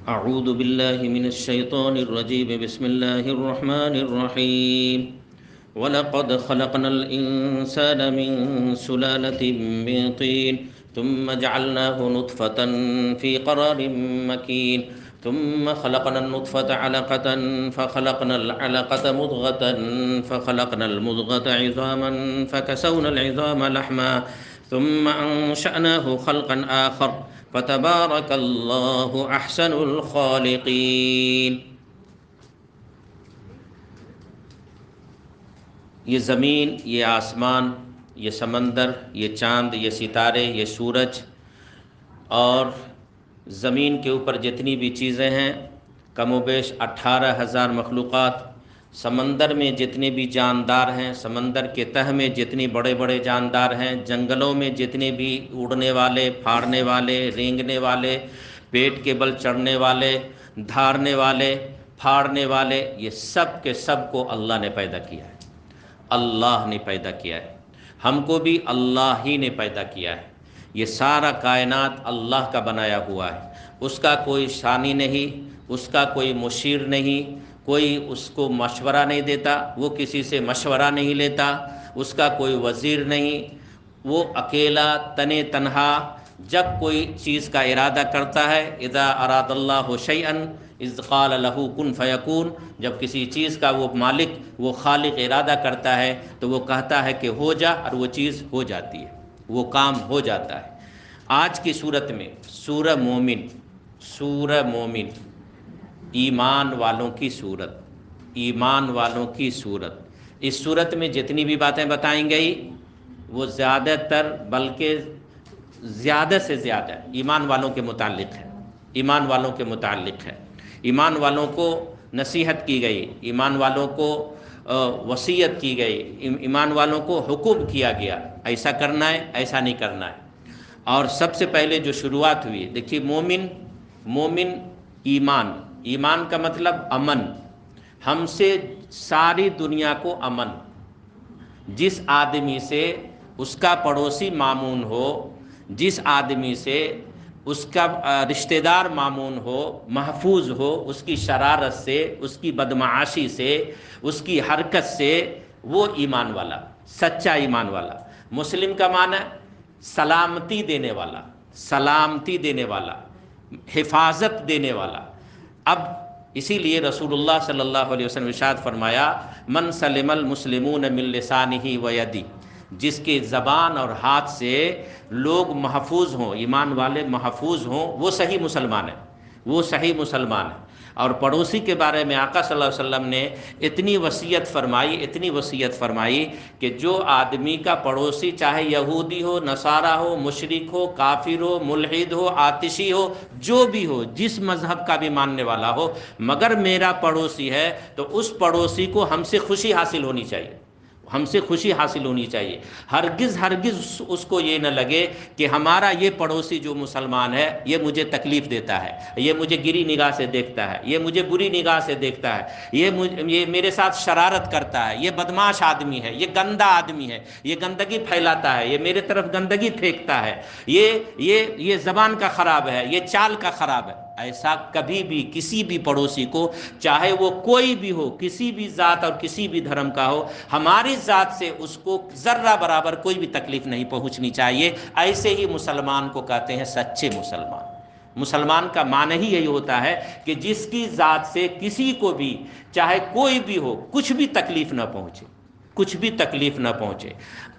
أعوذ بالله من الشيطان الرجيم بسم الله الرحمن الرحيم ولقد خلقنا الإنسان من سلالة من طين ثم جعلناه نطفة في قرار مكين ثم خلقنا النطفة علقة فخلقنا العلقة مضغة فخلقنا المضغة عظاما فكسونا العظام لحما ثم أنشأناه خلقا آخر فتبارك اللہ احسن الخالقین۔ یہ زمین، یہ آسمان، یہ سمندر، یہ چاند، یہ ستارے، یہ سورج اور زمین کے اوپر جتنی بھی چیزیں ہیں، کم و بیش 18,000 مخلوقات، سمندر میں جتنے بھی جاندار ہیں، سمندر کے تہ میں جتنے بڑے بڑے جاندار ہیں، جنگلوں میں جتنے بھی اڑنے والے، پھاڑنے والے، رینگنے والے، پیٹ کے بل چڑھنے والے، دھارنے والے، پھاڑنے والے، یہ سب کے سب کو اللہ نے پیدا کیا ہے۔ اللہ نے پیدا کیا ہے، ہم کو بھی اللہ ہی نے پیدا کیا ہے۔ یہ سارا کائنات اللہ کا بنایا ہوا ہے، اس کا کوئی ثانی نہیں، اس کا کوئی مشیر نہیں، کوئی اس کو مشورہ نہیں دیتا، وہ کسی سے مشورہ نہیں لیتا، اس کا کوئی وزیر نہیں، وہ اکیلا تنے تنہا جب کوئی چیز کا ارادہ کرتا ہے، اذا اراد اللہ شیئا اذ قال له کن فیکون، جب کسی چیز کا وہ مالک، وہ خالق ارادہ کرتا ہے تو وہ کہتا ہے کہ ہو جا، اور وہ چیز ہو جاتی ہے، وہ کام ہو جاتا ہے۔ آج کی صورت میں سورہ مومن، سورہ مومن، ایمان والوں کی صورت، ایمان والوں کی صورت، اس صورت میں جتنی بھی باتیں بتائیں گئی وہ زیادہ تر بلکہ زیادہ سے زیادہ ایمان والوں کے متعلق ہے، ایمان والوں کے متعلق ہے۔ ایمان والوں کو نصیحت کی گئی، ایمان والوں کو وصیت کی گئی، ایمان والوں کو حکم کیا گیا، ایسا کرنا ہے، ایسا نہیں کرنا ہے۔ اور سب سے پہلے جو شروعات ہوئی، دیکھیے مومن، مومن ایمان، ایمان کا مطلب امن، ہم سے ساری دنیا کو امن، جس آدمی سے اس کا پڑوسی مامون ہو، جس آدمی سے اس کا رشتہ دار مامون ہو، محفوظ ہو، اس کی شرارت سے، اس کی بدمعاشی سے، اس کی حرکت سے، وہ ایمان والا، سچا ایمان والا۔ مسلم کا معنی سلامتی دینے والا، سلامتی دینے والا، حفاظت دینے والا۔ اب اسی لیے رسول اللہ صلی اللہ علیہ وسلم ارشاد فرمایا، من سلم المسلمون من لسانہ و یدی، جس کے زبان اور ہاتھ سے لوگ محفوظ ہوں، ایمان والے محفوظ ہوں، وہ صحیح مسلمان ہے، وہ صحیح مسلمان ہے۔ اور پڑوسی کے بارے میں آقا صلی اللہ علیہ وسلم نے اتنی وصیت فرمائی، اتنی وصیت فرمائی کہ جو آدمی کا پڑوسی چاہے یہودی ہو، نصارہ ہو، مشرک ہو، کافر ہو، ملحد ہو، آتشی ہو، جو بھی ہو، جس مذہب کا بھی ماننے والا ہو، مگر میرا پڑوسی ہے تو اس پڑوسی کو ہم سے خوشی حاصل ہونی چاہیے، ہم سے خوشی حاصل ہونی چاہیے۔ ہرگز ہرگز اس کو یہ نہ لگے کہ ہمارا یہ پڑوسی جو مسلمان ہے یہ مجھے تکلیف دیتا ہے، یہ مجھے گری نگاہ سے دیکھتا ہے، یہ مجھے بری نگاہ سے دیکھتا ہے، یہ میرے ساتھ شرارت کرتا ہے، یہ بدمعاش آدمی ہے، یہ گندا آدمی ہے، یہ گندگی پھیلاتا ہے، یہ میرے طرف گندگی پھینکتا ہے، یہ زبان کا خراب ہے، یہ چال کا خراب ہے۔ ایسا کبھی بھی کسی بھی پڑوسی کو، چاہے وہ کوئی بھی ہو، کسی بھی ذات اور کسی بھی دھرم کا ہو، ہماری ذات سے اس کو ذرہ برابر کوئی بھی تکلیف نہیں پہنچنی چاہیے۔ ایسے ہی مسلمان کو کہتے ہیں سچے مسلمان۔ مسلمان کا معنی ہی یہی ہوتا ہے کہ جس کی ذات سے کسی کو بھی، چاہے کوئی بھی ہو، کچھ بھی تکلیف نہ پہنچے، کچھ بھی تکلیف نہ پہنچے۔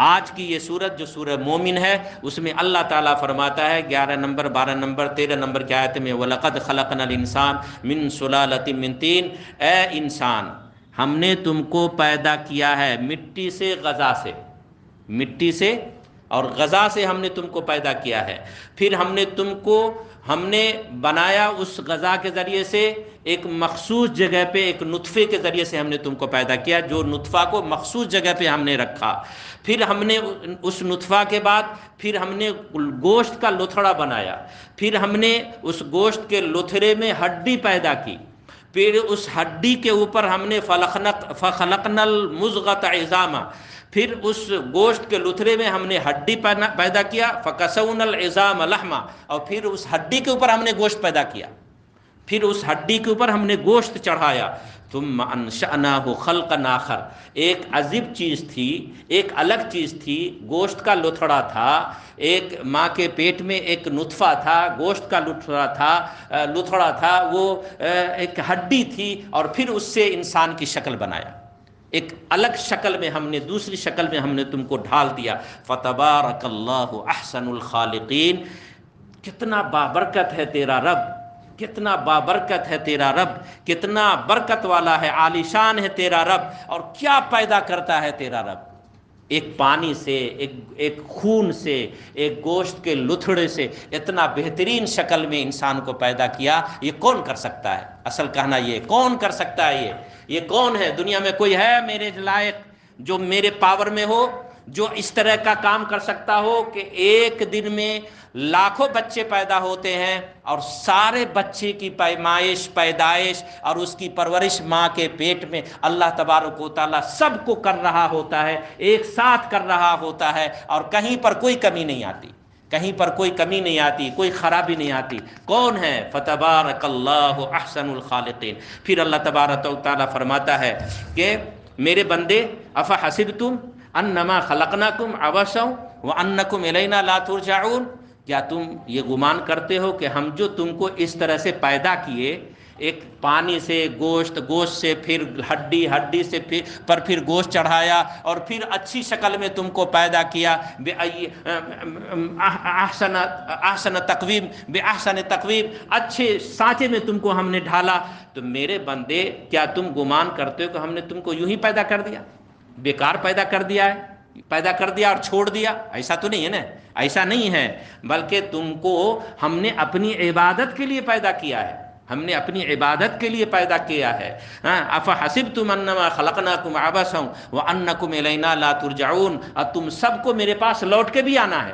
آج کی یہ سورت جو سورہ مومن ہے، اس میں اللہ تعالیٰ فرماتا ہے 11 نمبر، 12 نمبر، 13 نمبر کی آیت میں، وَلَقَدْ خَلَقْنَا الْإِنسَانَ مِنْ سُلَالَةٍ مِنْ طِينٍ، اے انسان، ہم نے تم کو پیدا کیا ہے مٹی سے، غذا سے، مٹی سے اور غذا سے ہم نے تم کو پیدا کیا ہے۔ پھر ہم نے بنایا اس غذا کے ذریعے سے ایک مخصوص جگہ پہ، ایک نطفے کے ذریعے سے ہم نے تم کو پیدا کیا، جو نطفہ کو مخصوص جگہ پہ ہم نے رکھا۔ پھر ہم نے اس نطفہ کے بعد پھر ہم نے گوشت کا لتھڑا بنایا، پھر ہم نے اس گوشت کے لتھڑے میں ہڈی پیدا کی، پھر اس ہڈی کے اوپر ہم نے فخلقنا المضغۃ عظاما، پھر اس گوشت کے لتھڑے میں ہم نے ہڈی پیدا کیا، فکسونا العظام لحما، اور پھر اس ہڈی کے اوپر ہم نے گوشت پیدا کیا۔ پھر اس ہڈی کے اوپر ہم نے گوشت چڑھایا، ثم انشأناہ خلقا آخر، ایک عجیب چیز تھی، ایک الگ چیز تھی، گوشت کا لتھڑا تھا، ایک ماں کے پیٹ میں ایک نطفہ تھا، گوشت کا لتھڑا تھا، وہ ایک ہڈی تھی، اور پھر اس سے انسان کی شکل بنایا، ایک الگ شکل میں ہم نے، دوسری شکل میں ہم نے تم کو ڈھال دیا۔ فتبارک اللہ احسن الخالقین، کتنا بابرکت ہے تیرا رب، کتنا بابرکت ہے تیرا رب، کتنا برکت والا ہے، عالی شان ہے تیرا رب، اور کیا پیدا کرتا ہے تیرا رب، ایک پانی سے، ایک خون سے، ایک گوشت کے لتھڑے سے اتنا بہترین شکل میں انسان کو پیدا کیا، یہ کون کر سکتا ہے؟ اصل کہنا یہ کون کر سکتا ہے، یہ کون ہے؟ دنیا میں کوئی ہے میرے لائق جو میرے پاور میں ہو، جو اس طرح کا کام کر سکتا ہو کہ ایک دن میں لاکھوں بچے پیدا ہوتے ہیں، اور سارے بچے کی پیدائش اور اس کی پرورش ماں کے پیٹ میں اللہ تبارک و تعالیٰ سب کو کر رہا ہوتا ہے، ایک ساتھ کر رہا ہوتا ہے، اور کہیں پر کوئی کمی نہیں آتی، کہیں پر کوئی کمی نہیں آتی، کوئی خرابی نہیں آتی؟ کون ہے؟ فتبارک اللہ احسن الخالقین۔ پھر اللہ تبارک و تعالیٰ فرماتا ہے کہ میرے بندے، افحسبتم انما خلقناکم عبثا وانکم الینا لا ترجعون، کیا تم یہ گمان کرتے ہو کہ ہم جو تم کو اس طرح سے پیدا کیے، ایک پانی سے گوشت، گوشت سے پھر ہڈی، ہڈی سے پھر گوشت چڑھایا، اور پھر اچھی شکل میں تم کو پیدا کیا، احسن تقویم، اچھے سانچے میں تم کو ہم نے ڈھالا، تو میرے بندے کیا تم گمان کرتے ہو کہ ہم نے تم کو یوں ہی پیدا کر دیا، بیکار پیدا کر دیا ہے، پیدا کر دیا اور چھوڑ دیا؟ ایسا تو نہیں ہے نا، ایسا نہیں ہے، بلکہ تم کو ہم نے اپنی عبادت کے لیے پیدا کیا ہے، ہم نے اپنی عبادت کے لیے پیدا کیا ہے۔ افحسبتم انما خلقناکم عبثا وانکم الینا لا ترجعون، اور تم سب کو میرے پاس لوٹ کے بھی آنا ہے،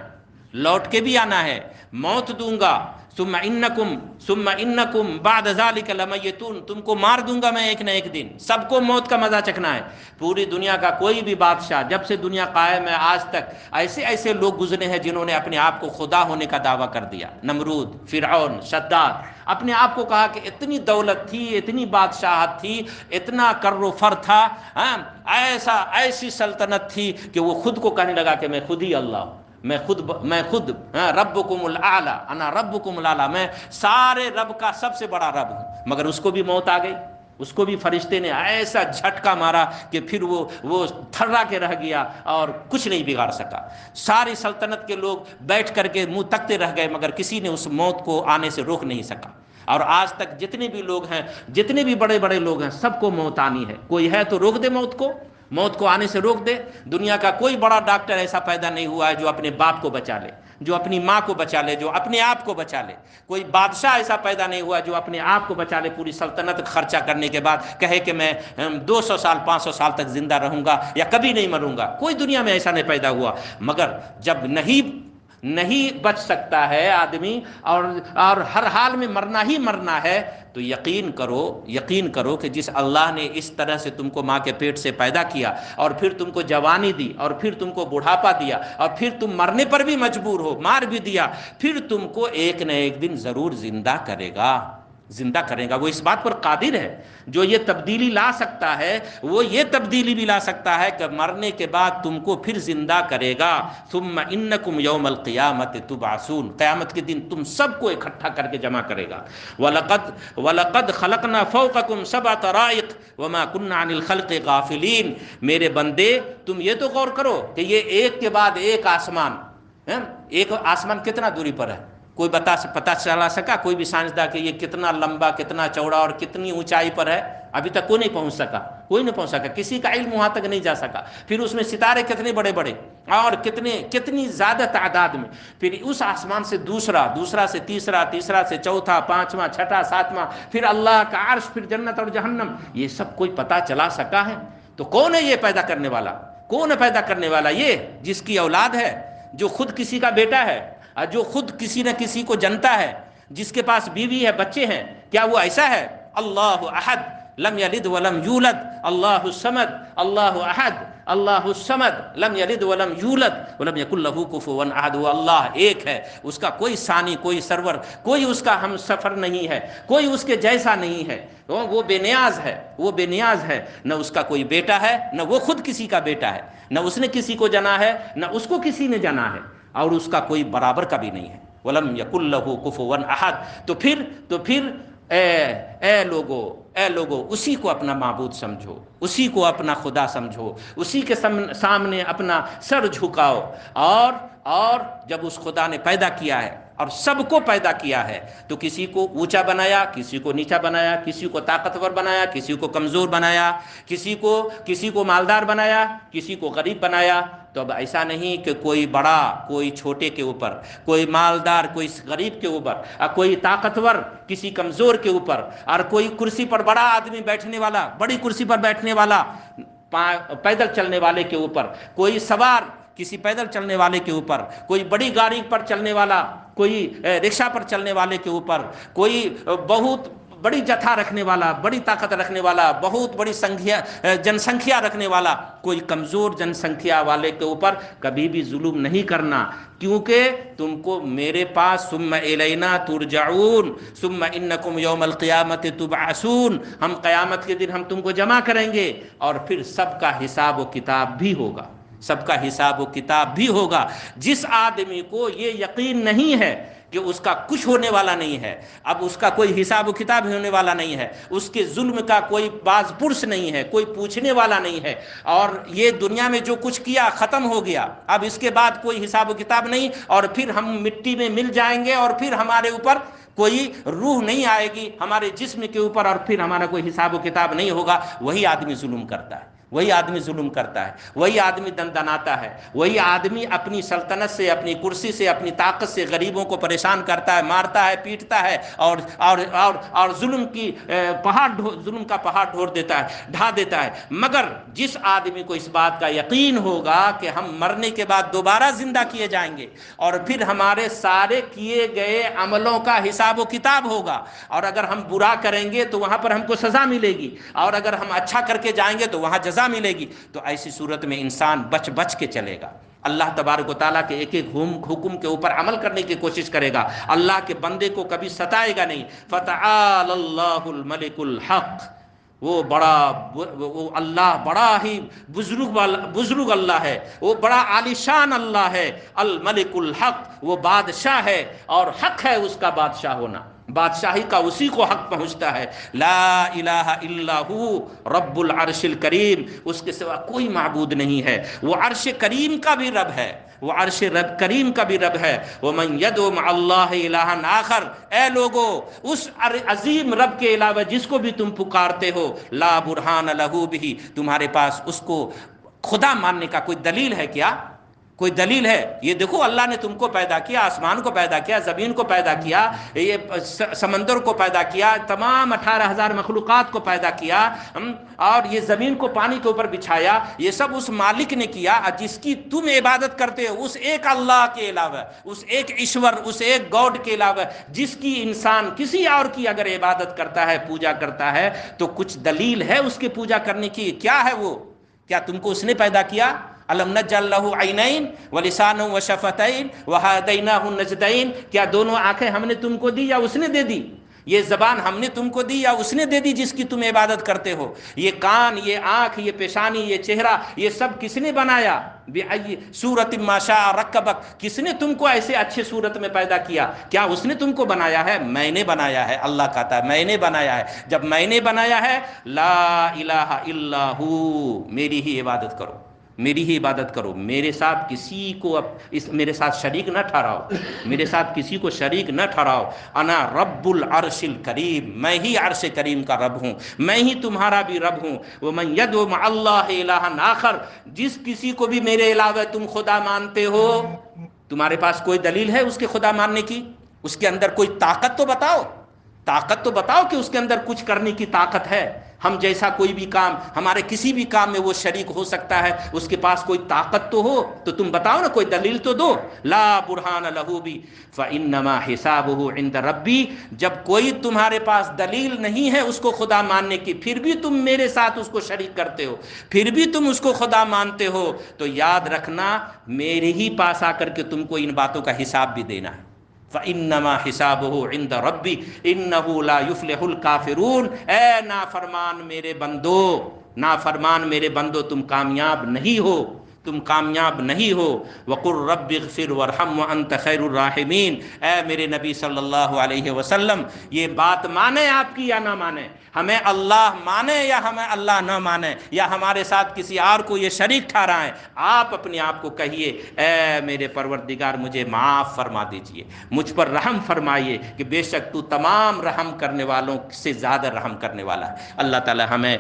لوٹ کے بھی آنا ہے، موت دوں گا، ثم انکم بعد ذلک لمیتون، تم کو مار دوں گا میں ایک نہ ایک دن، سب کو موت کا مزہ چکھنا ہے۔ پوری دنیا کا کوئی بھی بادشاہ جب سے دنیا قائم ہے آج تک ایسے لوگ گزرے ہیں جنہوں نے اپنے آپ کو خدا ہونے کا دعویٰ کر دیا، نمرود، فرعون، شداد، اپنے آپ کو کہا کہ اتنی دولت تھی، اتنی بادشاہت تھی، اتنا کر و فر تھا، ایسی سلطنت تھی کہ وہ خود کو کہنے لگا کہ میں خود ہی اللہ ہوں، میں خود ربکم الاعلی، انا ربکم الاعلی، میں سارے رب کا سب سے بڑا رب ہوں۔ مگر اس کو بھی موت آ گئی، اس کو بھی فرشتے نے ایسا جھٹکا مارا کہ پھر وہ تھرا کے رہ گیا اور کچھ نہیں بگاڑ سکا۔ ساری سلطنت کے لوگ بیٹھ کر کے منہ تکتے رہ گئے، مگر کسی نے اس موت کو آنے سے روک نہیں سکا۔ اور آج تک جتنے بھی لوگ ہیں، جتنے بھی بڑے بڑے لوگ ہیں، سب کو موت آنی ہے، کوئی ہے تو روک دے موت کو آنے سے روک دے۔ دنیا کا کوئی بڑا ڈاکٹر ایسا پیدا نہیں ہوا ہے جو اپنے باپ کو بچا لے، جو اپنی ماں کو بچا لے، جو اپنے آپ کو بچا لے۔ کوئی بادشاہ ایسا پیدا نہیں ہوا جو اپنے آپ کو بچا لے، پوری سلطنت خرچہ کرنے کے بعد کہے کہ میں 200 سال 500 سال تک زندہ رہوں گا یا کبھی نہیں مروں گا۔ کوئی دنیا میں ایسا نہیں پیدا ہوا۔ مگر جب نہیں بچ سکتا ہے آدمی، اور ہر حال میں مرنا ہے، تو یقین کرو کہ جس اللہ نے اس طرح سے تم کو ماں کے پیٹ سے پیدا کیا، اور پھر تم کو جوانی دی، اور پھر تم کو بڑھاپا دیا، اور پھر تم مرنے پر بھی مجبور ہو، مار بھی دیا، پھر تم کو ایک نہ ایک دن ضرور زندہ کرے گا۔ وہ اس بات پر قادر ہے۔ جو یہ تبدیلی لا سکتا ہے، وہ یہ تبدیلی بھی لا سکتا ہے کہ مرنے کے بعد تم کو پھر زندہ کرے گا۔ ثم انکم یوم القیامت تبعثون، قیامت کے دن تم سب کو اکٹھا کر کے جمع کرے گا۔ وَلَقَدْ خَلَقْنَا فَوْقَكُمْ سَبْعَ طَرَائِقَ وَمَا كُنَّا عَنِ الْخَلْقِ غَافِلِينَ، میرے بندے تم یہ تو غور کرو کہ یہ ایک کے بعد ایک آسمان کتنا دوری پر ہے؟ کوئی پتہ چلا سکا کوئی بھی سائنسداں کہ یہ کتنا لمبا، کتنا چوڑا اور کتنی اونچائی پر ہے؟ ابھی تک کوئی نہیں پہنچ سکا، کسی کا علم وہاں تک نہیں جا سکا۔ پھر اس میں ستارے کتنے بڑے بڑے اور کتنی زیادہ تعداد میں، پھر اس آسمان سے دوسرا سے تیسرا سے چوتھا، پانچواں، چھٹا، ساتواں، پھر اللہ کا عرش، پھر جنت اور جہنم، یہ سب کوئی پتہ چلا سکا ہے؟ تو کون ہے یہ پیدا کرنے والا؟ کون ہے پیدا کرنے والا؟ یہ جس کی اولاد ہے، جو خود کسی کا بیٹا ہے، جو خود کسی نہ کسی کو جنتا ہے، جس کے پاس بیوی ہے، بچے ہیں، کیا وہ ایسا ہے؟ اللہ احد، لم یلد ولم یولد اللہ الصمد اللہ احد اللہ الصمد لم یلد ولم یولد ولم یکن لہ کفوا احد۔ وہ اللہ ایک ہے، اس کا کوئی ثانی، کوئی سرور، کوئی اس کا ہم سفر نہیں ہے، کوئی اس کے جیسا نہیں ہے، وہ بے نیاز ہے، وہ بے نیاز ہے، نہ اس کا کوئی بیٹا ہے، نہ وہ خود کسی کا بیٹا ہے، نہ اس نے کسی کو جنا ہے، نہ اس کو کسی نے جنا ہے، اور اس کا کوئی برابر کا بھی نہیں ہے۔ وَلَمْ يَكُنْ لَهُ كُفُوًا أَحَدٌ۔ تو پھر اے لوگو اسی کو اپنا معبود سمجھو، اسی کو اپنا خدا سمجھو، اسی کے سامنے اپنا سر جھکاؤ، اور جب اس خدا نے پیدا کیا ہے اور سب کو پیدا کیا ہے تو کسی کو اونچا بنایا، کسی کو نیچا بنایا، کسی کو طاقتور بنایا، کسی کو کمزور بنایا، کسی کو مالدار بنایا، کسی کو غریب بنایا۔ تو اب ایسا نہیں کہ کوئی بڑا کوئی چھوٹے کے اوپر، کوئی مالدار کوئی غریب کے اوپر، اور کوئی طاقتور کسی کمزور کے اوپر، اور کوئی کرسی پر بڑا آدمی بیٹھنے والا، بڑی کرسی پر بیٹھنے والا پیدل چلنے والے کے اوپر، کوئی سوار کسی پیدل چلنے والے کے اوپر، کوئی بڑی گاڑی پر چلنے والا، کوئی رکشہ پر چلنے والے کے اوپر، کوئی بہت بڑی جتھا رکھنے والا، بڑی طاقت رکھنے والا، بہت بڑی جن سنکھیا رکھنے والا، کوئی کمزور جن سنکھیا والے کے اوپر کبھی بھی ظلم نہیں کرنا، کیونکہ تم کو میرے پاس ثم الینا ترجعون ثم انکم یوم القیامت تبعثون، ہم قیامت کے دن ہم تم کو جمع کریں گے، اور پھر سب کا حساب و کتاب بھی ہوگا، سب کا حساب و کتاب بھی ہوگا۔ جس آدمی کو یہ یقین نہیں ہے کہ اس کا کچھ ہونے والا نہیں ہے، اب اس کا کوئی حساب و کتاب ہونے والا نہیں ہے، اس کے ظلم کا کوئی باز پرس نہیں ہے، کوئی پوچھنے والا نہیں ہے، اور یہ دنیا میں جو کچھ کیا ختم ہو گیا، اب اس کے بعد کوئی حساب و کتاب نہیں، اور پھر ہم مٹی میں مل جائیں گے، اور پھر ہمارے اوپر کوئی روح نہیں آئے گی ہمارے جسم کے اوپر، اور پھر ہمارا کوئی حساب و کتاب نہیں ہوگا۔ وہی آدمی ظلم کرتا ہے، وہی آدمی ظلم کرتا ہے، وہی آدمی دندناتا ہے، وہی آدمی اپنی سلطنت سے، اپنی کرسی سے، اپنی طاقت سے غریبوں کو پریشان کرتا ہے، مارتا ہے، پیٹتا ہے، اور ظلم کا پہاڑ ڈھا دیتا ہے۔ مگر جس آدمی کو اس بات کا یقین ہوگا کہ ہم مرنے کے بعد دوبارہ زندہ کیے جائیں گے، اور پھر ہمارے سارے کیے گئے عملوں کا حساب و کتاب ہوگا، اور اگر ہم برا کریں گے تو وہاں پر ہم کو سزا ملے گی، اور اگر ہم اچھا کر کے جائیں گے تو وہاں جزا ملے گی، تو ایسی صورت میں انسان بچ کے چلے گا، اللہ تبارک و تعالیٰ کے ایک ایک حکم کے اوپر عمل کرنے کی کوشش کرے گا، اللہ کے بندے کو کبھی ستائے گا نہیں۔ فتعال اللہ الملک الحق، وہ اللہ بڑا ہی بزرگ اللہ ہے، وہ بڑا عالی شان اللہ ہے، الملک الحق، وہ بادشاہ ہے، اور حق ہے اس کا بادشاہ ہونا، بادشاہی کا اسی کو حق پہنچتا ہے۔ لا الہ الا ہو رب العرش الکریم، اس کے سوا کوئی معبود نہیں ہے، وہ عرش کریم کا بھی رب ہے، وہ عرش کریم کا بھی رب ہے۔ ومن یدعو مع اللہ الہا آخر، اے لوگو اس عظیم رب کے علاوہ جس کو بھی تم پکارتے ہو، لا برہان لہ بہ، تمہارے پاس اس کو خدا ماننے کا کوئی دلیل ہے کیا؟ کوئی دلیل ہے؟ یہ دیکھو اللہ نے تم کو پیدا کیا، آسمان کو پیدا کیا، زمین کو پیدا کیا، یہ سمندر کو پیدا کیا، تمام 18,000 مخلوقات کو پیدا کیا، اور یہ زمین کو پانی کے اوپر بچھایا، یہ سب اس مالک نے کیا جس کی تم عبادت کرتے ہو، اس ایک اللہ کے علاوہ، اس ایک ایشور، اس ایک گاڈ کے علاوہ، جس کی انسان کسی اور کی اگر عبادت کرتا ہے، پوجا کرتا ہے، تو کچھ دلیل ہے اس کے پوجا کرنے کی؟ کیا ہے وہ؟ کیا تم کو اس نے پیدا کیا؟ الم نجعل لہ عینین ولسانا وشفتین وہدیناہ النجدین، کیا دونوں آنکھیں ہم نے تم کو دی یا اس نے دے دی؟ یہ زبان ہم نے تم کو دی یا اس نے دے دی جس کی تم عبادت کرتے ہو؟ یہ کان، یہ آنکھ، یہ پیشانی، یہ چہرہ، یہ سب کس نے بنایا؟ بِأَيِّ صورۃ مَا شَاءَ رَكَّبَكَ، کس نے تم کو ایسے اچھے صورت میں پیدا کیا؟ کیا اس نے تم کو بنایا ہے؟ میں نے بنایا ہے، اللہ کہتا ہے میں نے بنایا ہے۔ جب میں نے بنایا ہے، لا الہ الا ہو، میری ہی عبادت کرو، میری ہی عبادت کرو، میرے ساتھ کسی کو میرے ساتھ شریک نہ ٹھہراؤ، میرے ساتھ کسی کو شریک نہ ٹھہراؤ۔ انا رب العرش الکریم، میں ہی عرش کریم کا رب ہوں، میں ہی تمہارا بھی رب ہوں۔ ومن یدعو مع اللہ الہا آخر، جس کسی کو بھی میرے علاوہ تم خدا مانتے ہو، تمہارے پاس کوئی دلیل ہے اس کے خدا ماننے کی؟ اس کے اندر کوئی طاقت تو بتاؤ، طاقت تو بتاؤ کہ اس کے اندر کچھ کرنے کی طاقت ہے۔ ہم جیسا کوئی بھی کام، ہمارے کسی بھی کام میں وہ شریک ہو سکتا ہے، اس کے پاس کوئی طاقت تو ہو تو تم بتاؤ نا، کوئی دلیل تو دو. لا برہان لہ بھی فانما حسابہ عند ربی. جب کوئی تمہارے پاس دلیل نہیں ہے اس کو خدا ماننے کی، پھر بھی تم میرے ساتھ اس کو شریک کرتے ہو، پھر بھی تم اس کو خدا مانتے ہو، تو یاد رکھنا میرے ہی پاس آ کر کے تم کو ان باتوں کا حساب بھی دینا ہے. فَإِنَّمَا حِسَابُهُ عِندَ رَبِّي إِنَّهُ لَا يُفْلِحُ الْكَافِرُونَ. اے نافرمان میرے بندو، نافرمان میرے بندو، تم کامیاب نہیں ہو، تم کامیاب نہیں ہو. وَقُلْ رَبِّ اغْفِرْ وَارْحَمْ وَأَنْتَ خَيْرُ الرَّاحِمِينَ. اے میرے نبی صلی اللہ علیہ وسلم، یہ بات مانے آپ کی یا نہ مانے، ہمیں اللہ مانے یا ہمیں اللہ نہ مانے، یا ہمارے ساتھ کسی اور کو یہ شریک ٹھہرائیں، آپ اپنے آپ کو کہیے اے میرے پروردگار مجھے معاف فرما دیجئے، مجھ پر رحم فرمائیے، کہ بے شک تو تمام رحم کرنے والوں سے زیادہ رحم کرنے والا ہے. اللہ تعالی ہمیں